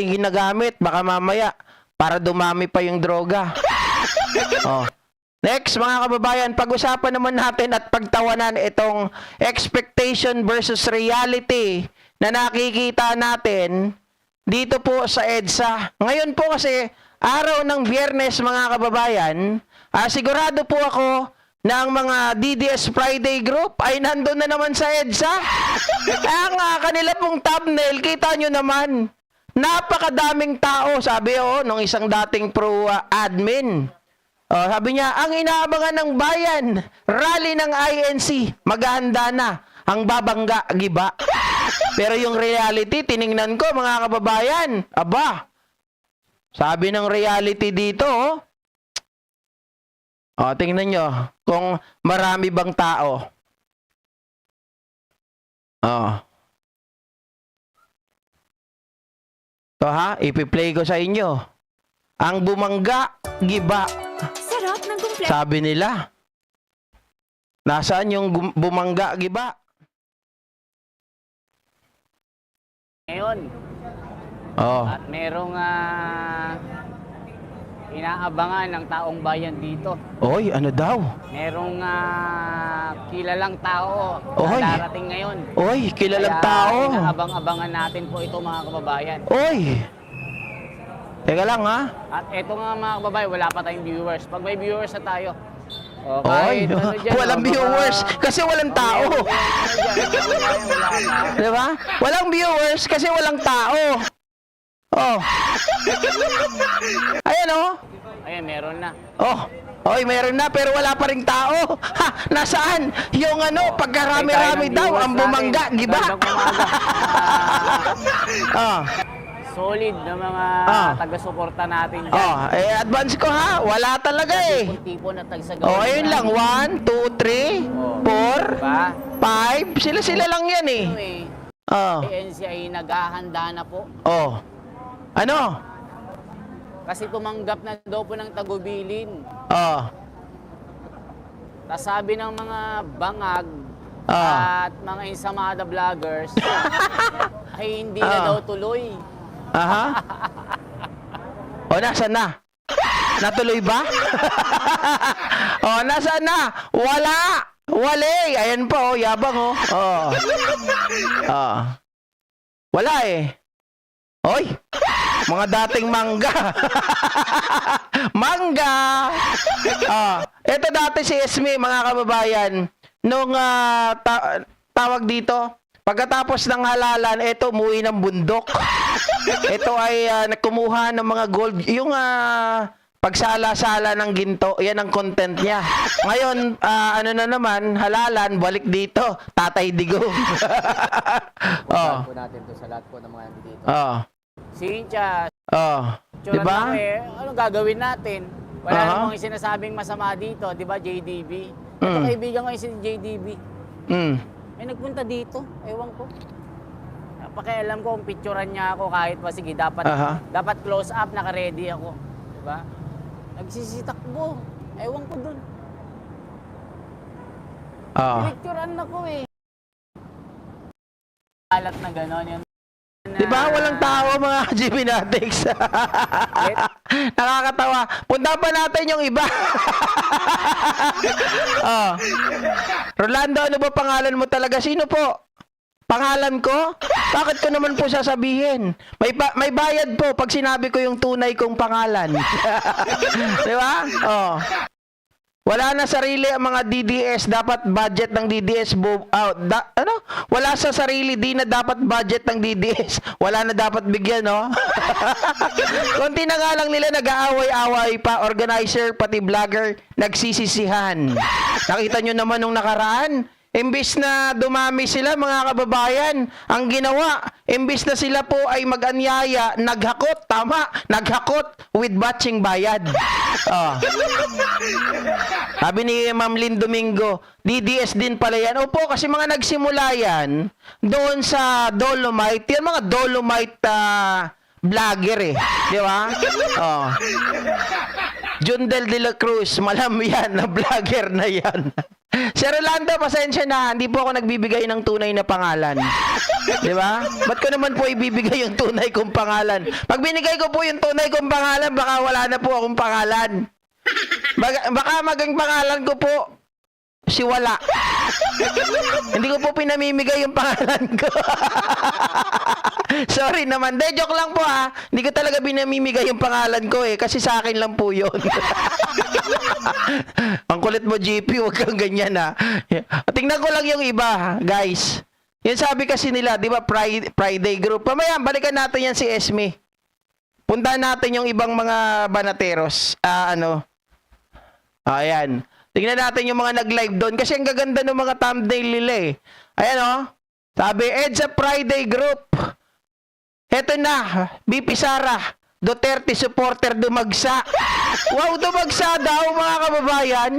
ginagamit. Baka mamaya, para dumami pa yung droga. Oh. Next, mga kababayan, pag-usapan naman natin at pagtawanan itong expectation versus reality na nakikita natin dito po sa EDSA. Ngayon po kasi, araw ng Biyernes, mga kababayan, sigurado po ako na ang mga DDS Friday group ay nandun na naman sa EDSA. Ang kanila pong thumbnail, kita nyo naman, napakadaming tao, sabi nung isang dating pro-admin. Sabi niya, ang inaabangan ng bayan, rally ng INC, maghahanda na, ang babangga, giba. Pero yung reality, tiningnan ko, mga kababayan, aba, sabi ng reality dito, tingnan nyo, kung marami bang tao. Ipi-play ko sa inyo. Ang bumangga, giba. Sarap ng kumpleto. Sabi nila. Nasaan yung bumangga, giba? Ngayon. At merong inaabangan ng taong bayan dito. Oy, ano daw? Merong kilalang tao Oy. na darating ngayon. Oy, kilalang Kaya tao. inaabang-abangan natin po ito, mga kababayan. Oy. Teka lang, ha? At ito nga, mga kababayan, wala pa tayong viewers. Pag may viewers na tayo, Oy, walang viewers kasi walang tao. Di ba? Walang viewers kasi walang tao. Ayan, Ayan, meron na. Oy, meron na pero wala pa ring tao. Ha, nasaan? Yung pagkarami-rami daw ang bumangga, giba? Solid na mga taga-suporta natin dyan. Advance ko ha. Wala talaga eh. Tipo na tagsagawa. Ayun lang. 1, 2, 3, 4, Diba? 5. Sila lang yan eh. ANC ay naghahanda na po. Ano? Kasi tumanggap na daw po ng tagubilin. Tas sabi ng mga bangag at mga insamada vloggers ay hindi na daw tuloy. Nasaan na? Natuloy ba? Nasaan na? Wala! Wala. Ayan pa, yabang Wala eh. Oy! Mga dating mangga. Mangga! Ito dati si Esme, mga kababayan, nung tawag dito, pagkatapos ng halalan, ito umuwi ng bundok. Ito ay kumuha ng mga gold, yung pagsala-sala ng ginto, yan ang content niya. Ngayon, ano na naman, halalan, balik dito, Tatay Digong. Po natin to sa lahat po ng mga nandito. Cynthia, diba? Anong gagawin natin? Wala namang sinasabing masama dito, di ba, JDB? Ito kaibigan ko yung si JDB. May nagpunta dito, ewan ko. Pakialam ko kung picturean niya ako kahit pa, sige, dapat close up, naka-ready ako. Di ba? Nagsisitakbo, ewan ko dun. Picturean ako eh. Alat na gano'n yun. Diba? Walang tao, mga Geminatics. Nakakatawa. Punta pa natin yung iba. Rolando, ano ba pangalan mo talaga? Sino po? Pangalan ko? Bakit ko naman po sasabihin? May bayad po pag sinabi ko yung tunay kong pangalan. Diba? Wala na sarili ang mga DDS, dapat budget ng DDS wala sa sarili, di na dapat budget ng DDS. Wala na dapat bigyan, no? Konti na nga lang nila nag-aaway-away pa, organizer pati vlogger nagsisisihan. Nakita nyo naman nung nakaraan, imbis na dumami sila, mga kababayan, ang ginawa, imbis na sila po ay mag-anyaya, naghakot, tama, naghakot with batching bayad. Sabi ni Ma'am Lynn Domingo, DDS din pala yan. Opo, kasi mga nagsimula yan doon sa Dolomite, yan mga Dolomite vlogger eh. Di ba? Jundel de la Cruz, malam yan, na vlogger na yan. Sir Rolando, pasensya na, hindi po ako nagbibigay ng tunay na pangalan. Di ba? Ba't ko naman po ibibigay yung tunay kong pangalan? Pag binigay ko po yung tunay kong pangalan, baka wala na po akong pangalan. Baka maging pangalan ko po, si Wala. Hindi ko po pinamimigay yung pangalan ko. Sorry naman. De, joke lang po ha. Hindi ko talaga pinamimigay yung pangalan ko kasi sa akin lang po yun. Ang kulit mo, GP, huwag kang ganyan ha. Tingnan ko lang yung iba, guys. Yung sabi kasi nila, di ba, Friday group. Pamaya, balikan natin yan si Esme. Puntahan natin yung ibang mga banateros. Ayan. Tingnan natin yung mga nag-live doon. Kasi ang gaganda ng mga thumbnail nila Ayan Sabi, EDSA Friday group. Eto na, BP Sara, Duterte supporter dumagsa. Wow, dumagsa daw mga kababayan.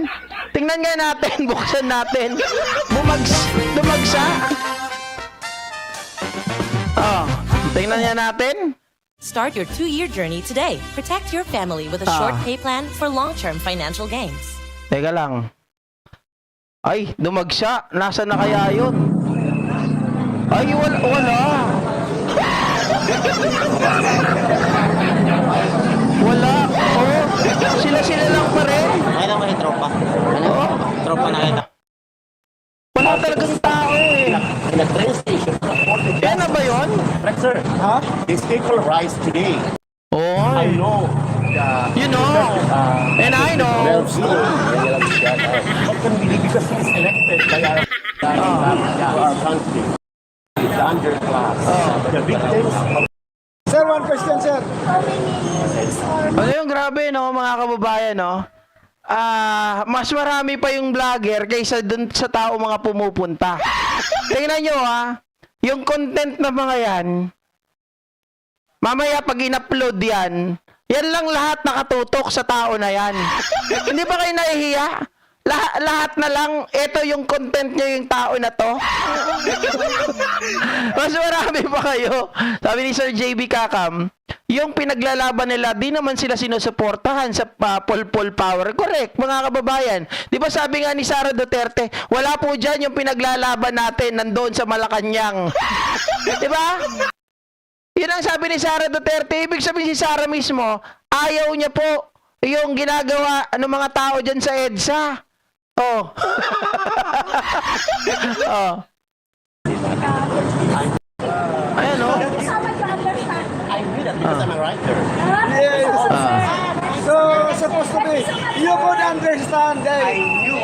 Tingnan nga natin, buksan natin. Dumagsa. Tingnan nga natin. Start your 2-year journey today. Protect your family with a short pay plan for long-term financial gains. Teka lang. Ay, dumagsa. Nasaan na kaya yun? Ay, wala. Wala. Sila lang pa rin. Nakita mo yung tropa? Ano? Tropa nakita. Wala talagang tao In the train station. Yan na ba yun? Correct, sir. Huh? These people rise today. I know. You know. And I know. What can we do because he is elected by our country? The underclass. The victims of... Sir, one question, sir. Ano yung grabe, mga kababayan, mas marami pa yung vlogger kaysa dun sa tao mga pumupunta. Tingnan nyo, yung content na mga yan, mamaya pag in-upload yan lang lahat nakatutok sa tao na yan. Hindi ba kayo nahihiya? Lahat na lang, ito yung content nyo, yung tao na to. Mas marami pa kayo. Sabi ni Sir JB Kakam, yung pinaglalaban nila, di naman sila sinusuportahan sa pol power. Correct, mga kababayan. Di ba sabi nga ni Sara Duterte, wala po dyan yung pinaglalaban natin nandoon sa Malacanang. Di ba? Yun ang sabi ni Sara Duterte. Ibig sabihin si Sara mismo, ayaw niya po yung ginagawa ng mga tao dyan sa EDSA. Ayan I knew that because I'm a writer. So, supposed to be, you could understand the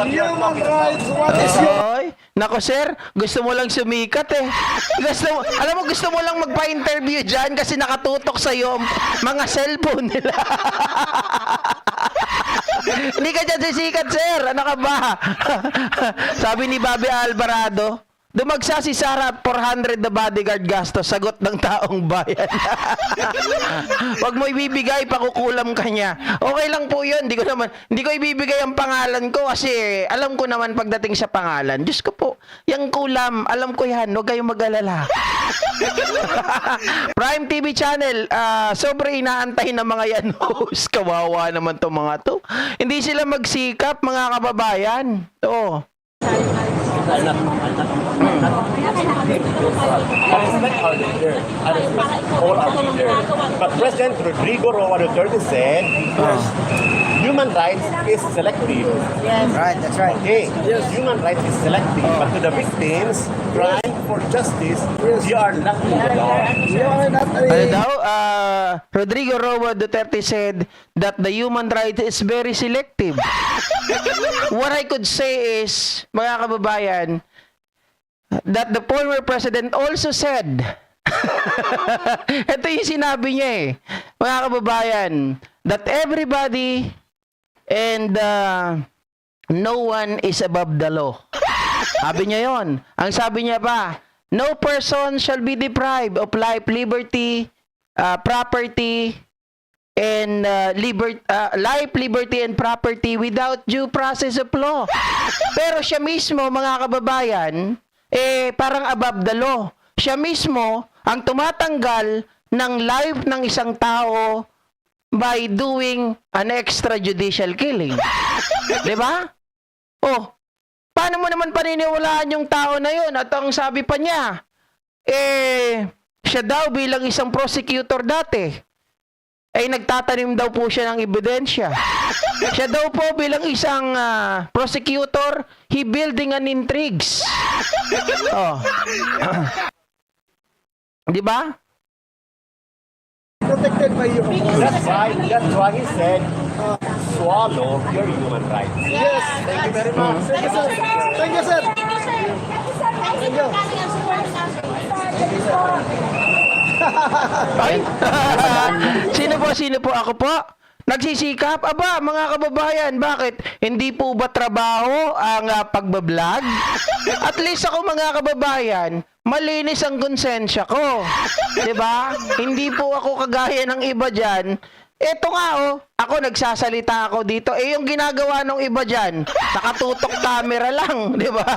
human rights. What is your... Oy, nako sir, gusto mo lang sumikat alam mo, gusto mo lang magpa-interview dyan kasi nakatutok sa'yo mga cellphone nila. Hindi ka dyan sisikat, sir. Ano ka ba? Sabi ni Bobby Alvarado, dumagsa si Sara at 400 na bodyguard gastos, sagot ng taong bayan. Wag mo ibibigay, pakukulam ka niya. Okay lang po yun. Hindi ko ibibigay ang pangalan ko kasi alam ko naman pagdating sa pangalan. Diyos ko po, yung kulam, alam ko yan. Huwag kayong mag-alala. Prime TV channel, sobre inaantay ng mga yan host. Kawawa naman to mga to. Hindi sila magsikap, mga kababayan. I respect our leader. I respect all our leaders. But President Rodrigo Roa Duterte said, human rights is selective. Right, that's right. Okay, human rights is selective. But to the victims crying for justice, you are not in the law. You are not Ano daw? Rodrigo Roa Duterte said that the human right is very selective. What I could say is, mga kababayan, that the former president also said, ito yung sinabi niya mga kababayan, that everybody and no one is above the law. Sabi niya yon. Ang sabi niya pa, no person shall be deprived of life, liberty, property, and life, liberty, and property without due process of law. Pero siya mismo, mga kababayan, parang above the law. Siya mismo ang tumatanggal ng life ng isang tao by doing an extrajudicial killing. 'Di ba? Oh, paano mo naman paniniwalaan yung tao na yun? At ang sabi pa niya, siya daw bilang isang prosecutor dati, ay nagtatanim daw po siya ng ebidensya. Siya daw po bilang isang prosecutor, he building an intrigues. Oh. 'Di ba? Protected by you. That's why he said, swallow your human rights. Yes. Thank you very much. Thank you, sir. Thank you, sir. Ay? Sino po? Ako po? Nagsisikap? Aba, mga kababayan, bakit? Hindi po ba trabaho ang pagbablog? At least ako, mga kababayan, malinis ang konsensya ko. 'Di ba? Hindi po ako kagaya ng iba diyan. Eto nga ako nagsasalita ako dito. Yung ginagawa ng iba diyan, nakatutok camera lang, 'di ba?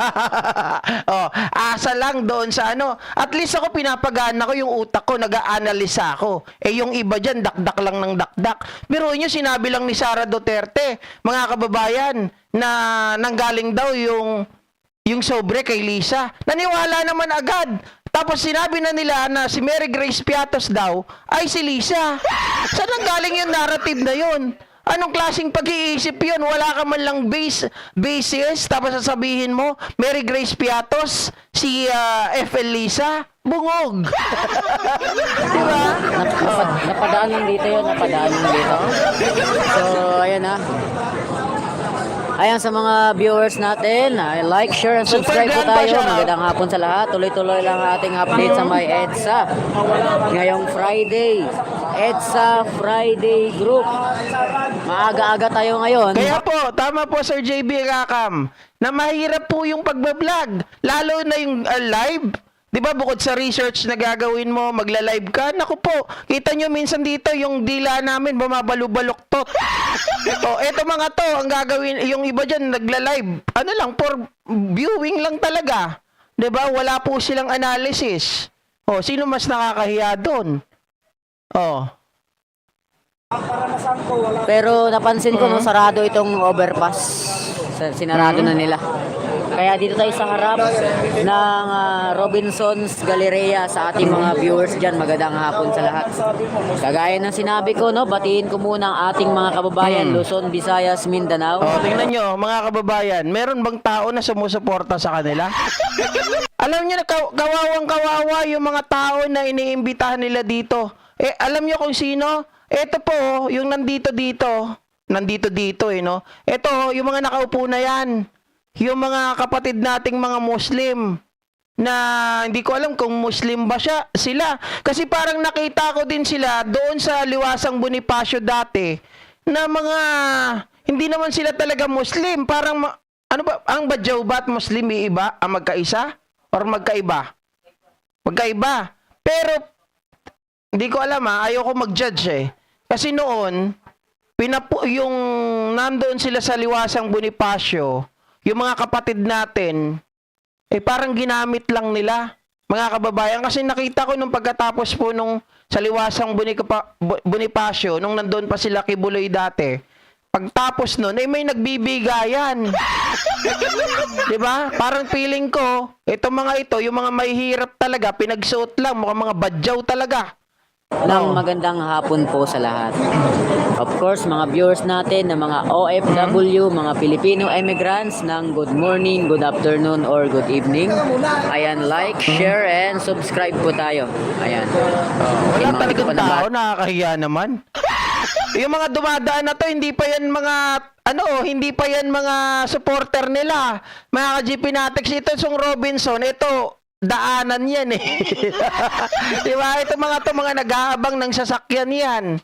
Asa lang doon sa ano. At least ako pinapagana ko yung utak ko, nag-aanalisa ako. Yung iba diyan dakdak lang ng dakdak. Pero yun sinabi lang ni Sara Duterte, mga kababayan, na nanggaling daw yung sobre kay Lisa. Naniwala naman agad. Tapos sinabi na nila na si Mary Grace Piatos daw ay si Lisa. Saan ang galing yung narrative na yun? Anong klaseng pag-iisip yun? Wala ka man lang basis. Tapos sasabihin mo, Mary Grace Piatos, si FL Lisa, bungog. Diba? Napadaan lang dito yun, napadaan lang dito. So, ayan na. Ayan sa mga viewers natin, like, share, and subscribe po Super grand pa tayo. siya. Magandang hapon sa lahat. Tuloy-tuloy lang ang ating update sa may EDSA. Ngayong Friday, EDSA Friday Group. Maaga-aga tayo ngayon. Kaya po, tama po Sir JB Rakam, na mahirap po yung pagbablog. Lalo na yung live. Di ba bukod sa research na gagawin mo, magla-live ka, naku po, kita nyo minsan dito yung dila namin bumabaluktot. Eto mga to, ang gagawin, yung iba dyan nagla-live, ano lang, for viewing lang talaga. Di ba? Wala po silang analysis. Sino mas nakakahiya doon? Pero napansin ko, no, sarado itong overpass. Sinarado na nila. Kaya dito tayo sa harap ng Robinson's Galleria sa ating mga viewers dyan. Magandang hapon sa lahat. Kagaya ng sinabi ko, no, batiin ko muna ang ating mga kababayan, Luzon, Visayas, Mindanao. Tingnan nyo, mga kababayan, meron bang tao na sumusuporta sa kanila? Alam nyo na kawawang-kawawa yung mga tao na iniimbitahan nila dito. Alam nyo kung sino? Ito po, yung nandito dito, no? Ito, yung mga nakaupo na yan. Yung mga kapatid nating mga Muslim na hindi ko alam kung Muslim ba sila. Kasi parang nakita ko din sila doon sa Liwasang Bonifacio dati na mga hindi naman sila talaga Muslim. Parang ano ba, ang Badyaw ba at Muslim iiba? Ang magkaisa? Or magkaiba? Magkaiba. Pero hindi ko alam ayoko mag-judge Kasi noon, yung nandoon sila sa Liwasang Bonifacio, yung mga kapatid natin, parang ginamit lang nila, mga kababayan. Kasi nakita ko nung pagkatapos po nung sa Liwasang Bonifacio, nung nandoon pa sila Kibuloy dati, pagtapos nun, may nagbibigayan. Diba? Parang feeling ko, yung mga mahihirap talaga, pinagsuot lang, mukhang mga badyaw talaga. Magandang hapon po sa lahat. Of course, mga viewers natin na mga OFW, mga Filipino immigrants ng good morning, good afternoon, or good evening. Ayan, like, share, and subscribe po tayo. Ayan. Wala talagang tao, nakakahiya naman. Yung mga dumadaan na to, hindi pa yan mga supporter nila. Mga ka-GP Natex, ito yung Robinson, ito, daanan yan diba? Ito mga nag-aabang ng sasakyan yan.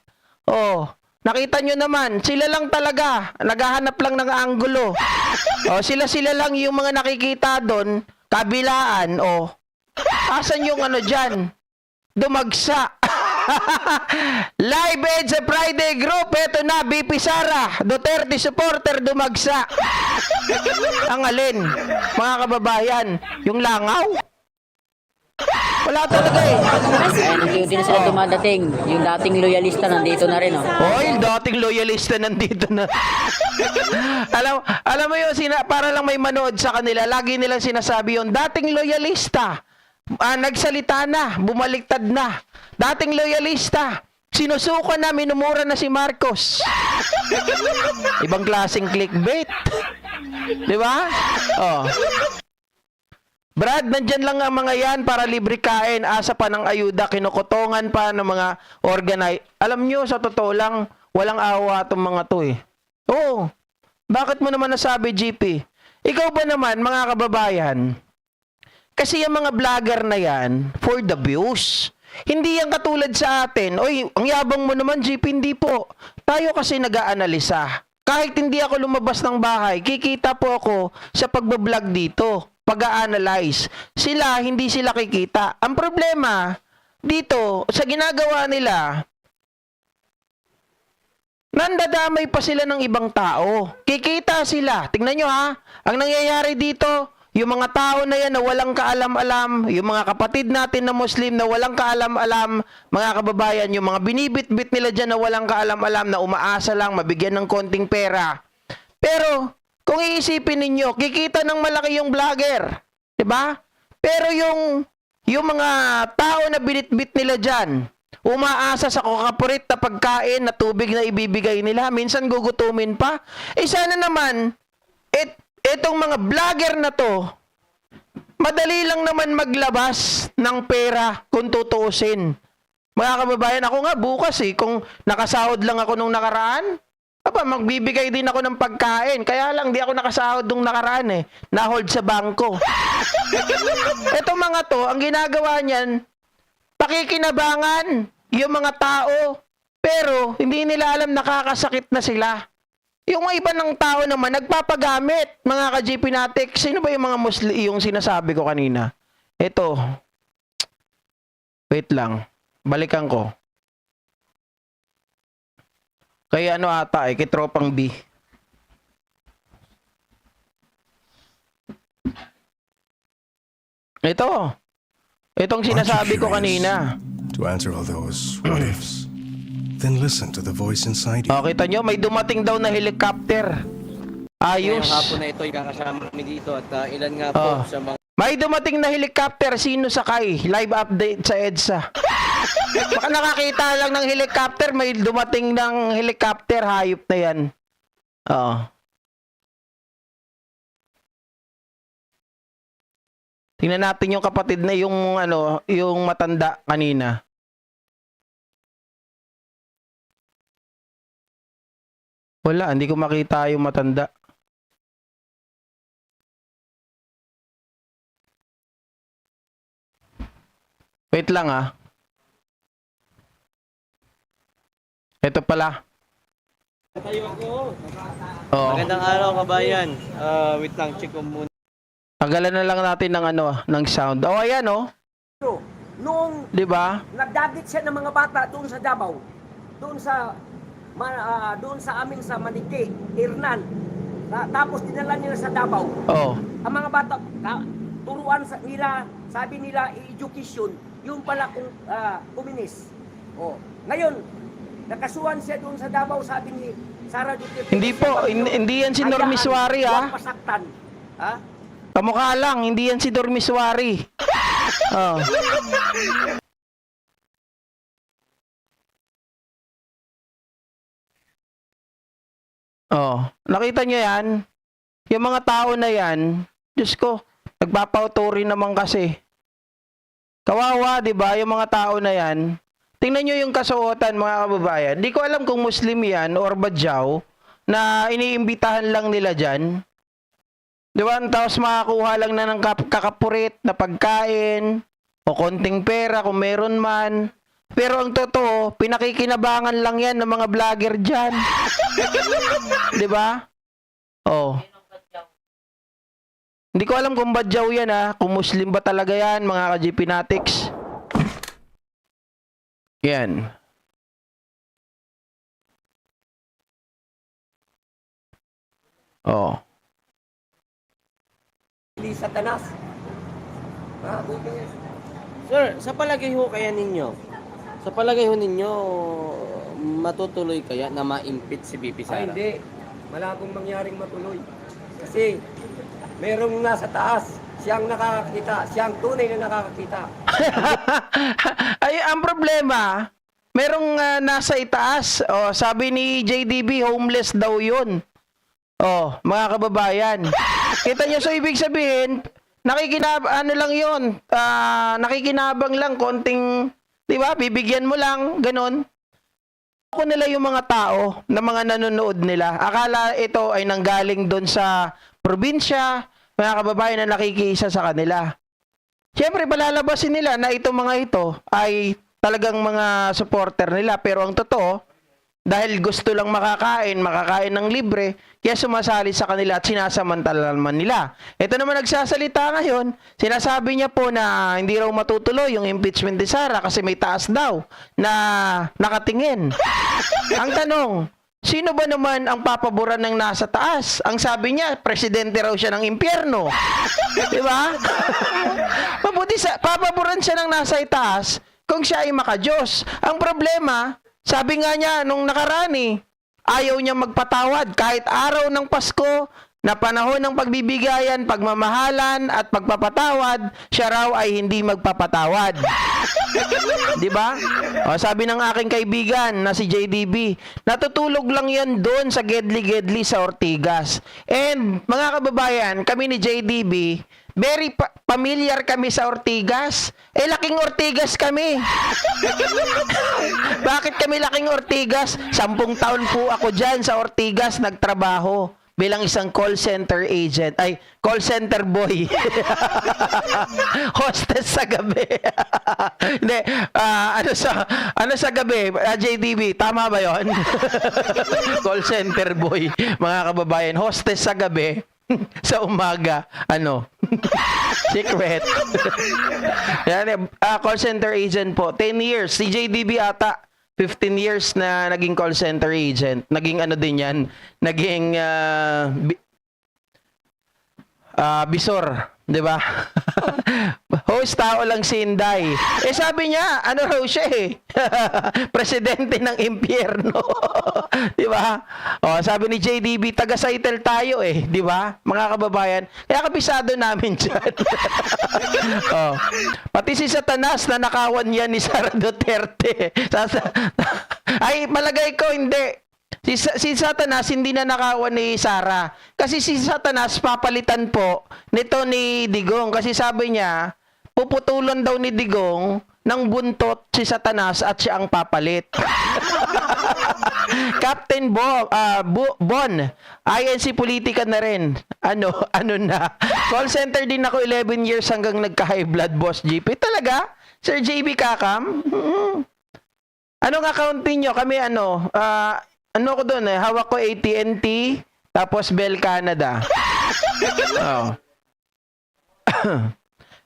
Nakita nyo naman, sila lang talaga, naghahanap lang ng anggulo. Sila lang yung mga nakikita doon, kabilaan, asan yung dyan? Dumagsa. Live Ed sa Friday Group, eto na, BP Sara, Duterte supporter, dumagsa. Ang alin, mga kababayan, yung langaw? Wala talaga eh. Ayan, hindi na sila dumadating. Yung dating loyalista nandito na rin, oh. Oy, dating loyalista nandito na. alam mo yun, para lang may manood sa kanila, lagi nilang sinasabi yun, dating loyalista, nagsalita na, bumaliktad na. Dating loyalista, sinusuko na, minumura na si Marcos. Ibang klaseng clickbait. Di ba? Oh. Brad, nandyan lang ang mga yan para libre kain, asa pa ng ayuda, kinukutongan pa ng mga Alam nyo, sa totoo lang, walang awa itong mga to eh. Oo. Bakit mo naman nasabi, GP? Ikaw ba naman, mga kababayan, kasi yung mga vlogger na yan, for the views. Hindi yan katulad sa atin. Oy, ang yabang mo naman, GP, hindi po. Tayo kasi nag-aanalisa. Kahit hindi ako lumabas ng bahay, kikita po ako sa pagbablog dito. Pag-a-analyze. Hindi sila kikita. Ang problema, dito, sa ginagawa nila, nandadamay pa sila ng ibang tao. Kikita sila. Tingnan nyo ha, ang nangyayari dito, yung mga tao na yan na walang kaalam-alam, yung mga kapatid natin na Muslim na walang kaalam-alam, mga kababayan, yung mga binibit-bit nila dyan na walang kaalam-alam, na umaasa lang, mabigyan ng konting pera. Pero, kung iisipin ninyo, kikita ng malaki yung vlogger. Diba? Pero yung mga tao na binitbit nila dyan, umaasa sa kakapurit na pagkain na tubig na ibibigay nila, minsan gugutumin pa. Sana naman, etong mga vlogger na to, madali lang naman maglabas ng pera kung tutuusin. Mga kababayan, ako nga bukas kung nakasahod lang ako nung nakaraan, magbibigay din ako ng pagkain. Kaya lang, di ako nakasahod nung nakaraan Na-hold sa bangko. Etong mga to, ang ginagawa niyan, pakikinabangan yung mga tao. Pero, hindi nila alam nakakasakit na sila. Yung iba ng tao naman, nagpapagamit, mga ka-GP natin. Sino ba yung mga Muslim, yung sinasabi ko kanina? Ito. Wait lang. Balikan ko. Kaya ata kay Tropang B. Itong sinasabi ko kanina. To answer all those what ifs, then listen to the voice inside you. Kita nyo, may dumating daw na helicopter. Ayos. Ngayong hapon na ito, ikakasama kami dito at ilan nga po sa mga... May dumating na helicopter. Sino sakay? Live update sa EDSA. Baka nakakita lang ng helicopter, may dumating ng helicopter, hayop na yan. Oo. Tingnan natin yung kapatid na yung matanda kanina. Wala, hindi ko makita yung matanda. Wait lang Ito pala. Magandang araw, kabayan. Wait lang, check ko muna. Tagalan na lang natin ng ng sound. Ayan Noong 'Di ba? nagdadit siya ng mga bata doon sa Davao, doon sa amin sa Manike, Hernan. Tapos dinala nila sa Davao. Ang mga bata turuan nila, sabi nila education, yung pala komunis. Ngayon nakasuhan siya doon sa Davao, sabi ni Sara Duterte. Hindi po, hindi yan si Normiswari Huwag pasaktan. Kamukha lang, hindi yan si Dormiswari. Nakita nyo yan? Yung mga tao na yan, Diyos ko, nagpapauturi naman kasi. Kawawa, di ba? Yung mga tao na yan. Tingnan nyo yung kasuotan, mga kababayan. Di ko alam kung Muslim yan or Badyaw na iniimbitahan lang nila dyan. Di ba? Tapos makakuha lang na ng kakapurit na pagkain o konting pera kung meron man. Pero ang totoo, pinakikinabangan lang yan ng mga vlogger dyan. Di ba? Hindi ko alam kung Badyaw yan kung Muslim ba talaga yan, mga ka-GP Natics. Yan. Ni Satanas. Sir, sa palagay ho kaya ninyo, matutuloy kaya na ma-impeach si BP Sara? Ay, hindi. Malabong mangyaring matuloy. Kasi, merong nasa taas. Siyang nakakakita. Siyang tunay na nakakakita. Ay, ang problema, merong nasa itaas. Oh, sabi ni JDB, homeless daw yun. Oh, mga kababayan. Kita nyo, so ibig sabihin, ano lang yun, nakikinabang lang, konting, di ba, bibigyan mo lang, ganun. Ako nila yung mga tao na mga nanonood nila. Akala ito ay nanggaling doon sa probinsya, mga kababayan na nakikiisa sa kanila. Siyempre, palalabasin nila na itong mga ito ay talagang mga supporter nila. Pero ang totoo, dahil gusto lang makakain ng libre, kaya sumasali sa kanila at sinasamantalaman nila. Ito naman nagsasalita ngayon, sinasabi niya po na hindi raw matutuloy yung impeachment ni Sara kasi may taas daw na nakatingin. Ang tanong, sino ba naman ang papaboran ng nasa taas? Ang sabi niya, presidente raw siya ng impyerno. Di ba? Mabuti papaboran siya ng nasa itaas kung siya ay makajos. Ang problema, sabi nga niya nung nakaraan ayaw niya magpatawad kahit araw ng Pasko na panahon ng pagbibigayan, pagmamahalan at pagpapatawad, siya raw ay hindi magpapatawad. Di ba? O, sabi ng aking kaibigan na si JDB, natutulog lang yan doon sa Gedli-Gedli sa Ortigas. And mga kababayan, kami ni JDB, very familiar kami sa Ortigas. Laking Ortigas kami. Bakit kami laking Ortigas? 10 taon po ako dyan sa Ortigas nagtrabaho bilang isang call center agent. Ay, call center boy. Hostess sa gabi. Hindi, ano sa gabi? JDB, tama ba yon? Call center boy. Mga kababayan, hostess sa gabi. Sa umaga, secret. Yan, call center agent po. 10 years. Si JDB ata, 15 years na naging call center agent. Naging din yan. Naging bisor. Di ba? Host, tao lang si Inday. Sabi niya, raw siya presidente ng impyerno. Di ba? Sabi ni JDB, taga-Saitel tayo di ba? Mga kababayan. Kaya kabisado namin dyan. Pati si Satanas na nakawan yan ni Sara Duterte. Ay, malagay ko, hindi. Si Satanas hindi na nakawan ni Sara. Kasi si Satanas papalitan po nito ni Digong. Kasi sabi niya, puputulan daw ni Digong ng buntot si Satanas at siya ang papalit. Captain Bon, INC politika na rin. Ano na. Call center din ako 11 years hanggang nagka-high blood, Boss GP. Talaga? Sir JB Kakam? Anong account niyo? Kami ko doon hawak ko AT&T, tapos Bell Canada.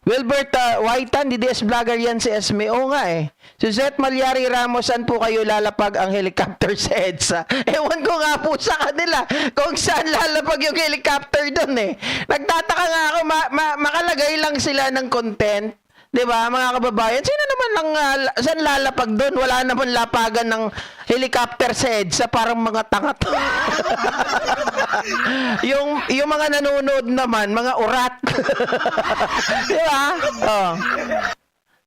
Wilbert Waitan, DDS vlogger yan si Esme. Oo nga Suzette Malyari Ramos, saan po kayo lalapag ang helicopter sa EDSA? Ewan ko nga po sa kanila kung saan lalapag yung helicopter doon Nagtataka nga ako, makalagay lang sila ng content. Diba, mga kababayan? Sino naman saan lalapag doon? Wala naman lapagan ng helicopter sa EDSA, parang mga tanga to. yung mga nanonood naman, mga urat. Diba?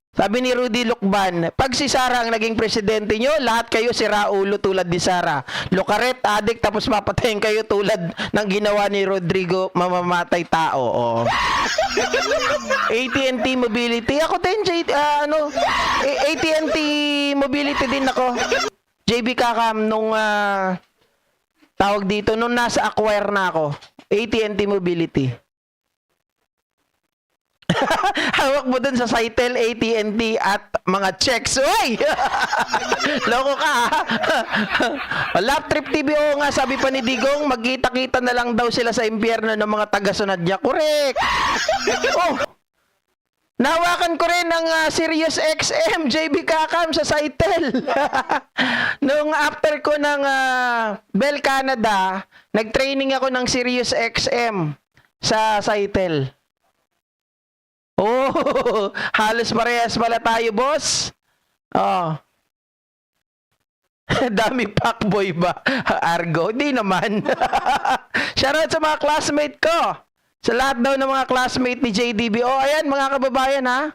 Sabi ni Rudy Lucban, pag si Sara ang naging presidente nyo, lahat kayo si Raulo tulad ni Sara. Lukaret, adik, tapos mapatayin kayo tulad ng ginawa ni Rodrigo, mamamatay tao. AT&T Mobility. Ako din, AT&T Mobility din ako. JB Kakam, nung tawag dito, nung nasa acquire na ako. AT&T Mobility. Hawak mo dun sa Saitel, AT&T at mga checks. Uy! Loko ka Lap Trip TV, nga, sabi pa ni Digong, magkita-kita na lang daw sila sa impyerno ng mga taga-sunod niya. Correct! Nahawakan ko rin ng Sirius XM, JB Kakam sa Saitel. Nung after ko ng Bell Canada, nag-training ako ng Sirius XM sa Saitel. Oh, halos parehas pala tayo, boss. Oh. Dami fuckboy ba? Argo? Hindi naman. Shoutout sa mga classmate ko. Sa lahat daw ng mga classmate ni JDB. Oh, ayan mga kababayan ha.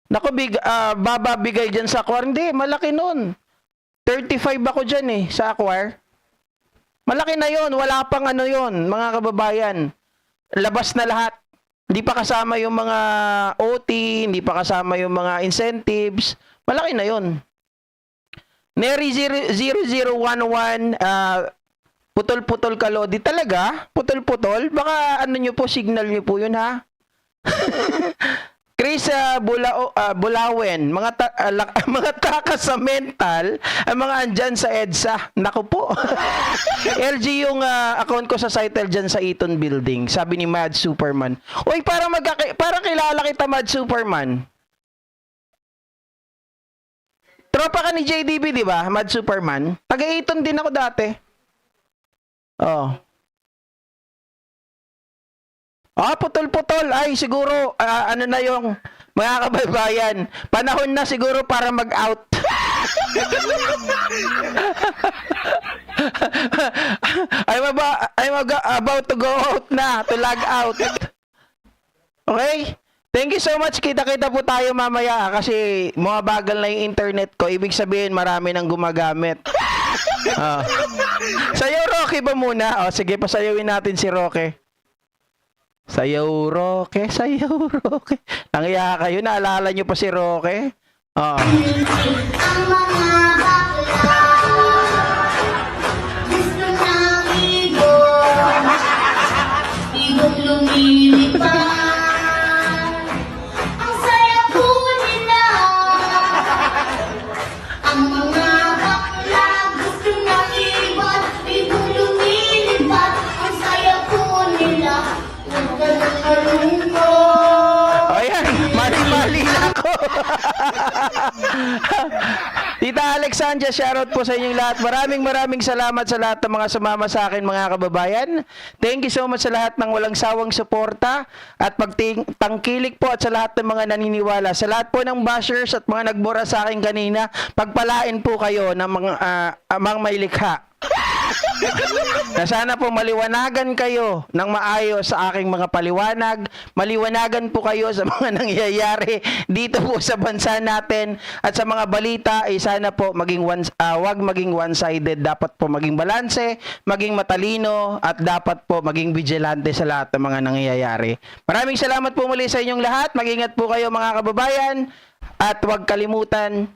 Naku, bababigay dyan sa Aquar. Hindi, malaki nun. 35 ako dyan eh, sa Aquar. Malaki na yon, wala pang ano yon, mga kababayan. Labas na lahat. Hindi pa kasama yung mga OT, hindi pa kasama yung mga incentives. Malaki na yon. Neri 0011, putol-putol ka, Lodi. Talaga? Putol-putol? Baka ano nyo po, signal nyo po yun, ha? Chris Bulawen, mga takas sa mental, ang mga andyan sa EDSA. Naku po. LG yung account ko sa Sitel dyan sa Eaton Building. Sabi ni Mad Superman. Uy, parang kilala kita, Mad Superman. Tropa ka ni JDB, di ba? Mad Superman. Taga-Eaton din ako dati. Oh. Putol-putol. Ay, siguro, ano na yung mga kababayan. Panahon na siguro para mag-out. I'm about to go out na, to log out. Okay? Thank you so much. Kita-kita po tayo mamaya kasi mabagal na yung internet ko. Ibig sabihin, marami nang gumagamit. Sayaw Roque ba muna? Sige, pasayawin natin si Roque. Sayaw Roque, sayaw Roque. Nangiya kayo, naalala nyo pa si Roque? Ang mga bakla, gusto ng igong lumilipad. Ang saya po nila. Ang mga bakla, gusto ng igong lumilipad. Ang saya po nila. Ayan, mali-mali na ako. Tita Alexandra, shoutout po sa inyong lahat. Maraming salamat sa lahat ng mga sumama sa akin, mga kababayan. Thank you so much sa lahat ng walang sawang suporta at pagtangkilik po at sa lahat ng mga naniniwala. Sa lahat po ng bashers at mga nagbura sa akin kanina, pagpalain po kayo ng mga may likha. Na sana po maliwanagan kayo ng maayos sa aking mga paliwanag, maliwanagan po kayo sa mga nangyayari dito po sa bansa natin at sa mga balita ay sana po wag maging one-sided, dapat po maging balanse, maging matalino at dapat po maging vigilante sa lahat ng mga nangyayari. Maraming salamat po muli sa inyong lahat, mag-ingat po kayo mga kababayan at huwag kalimutan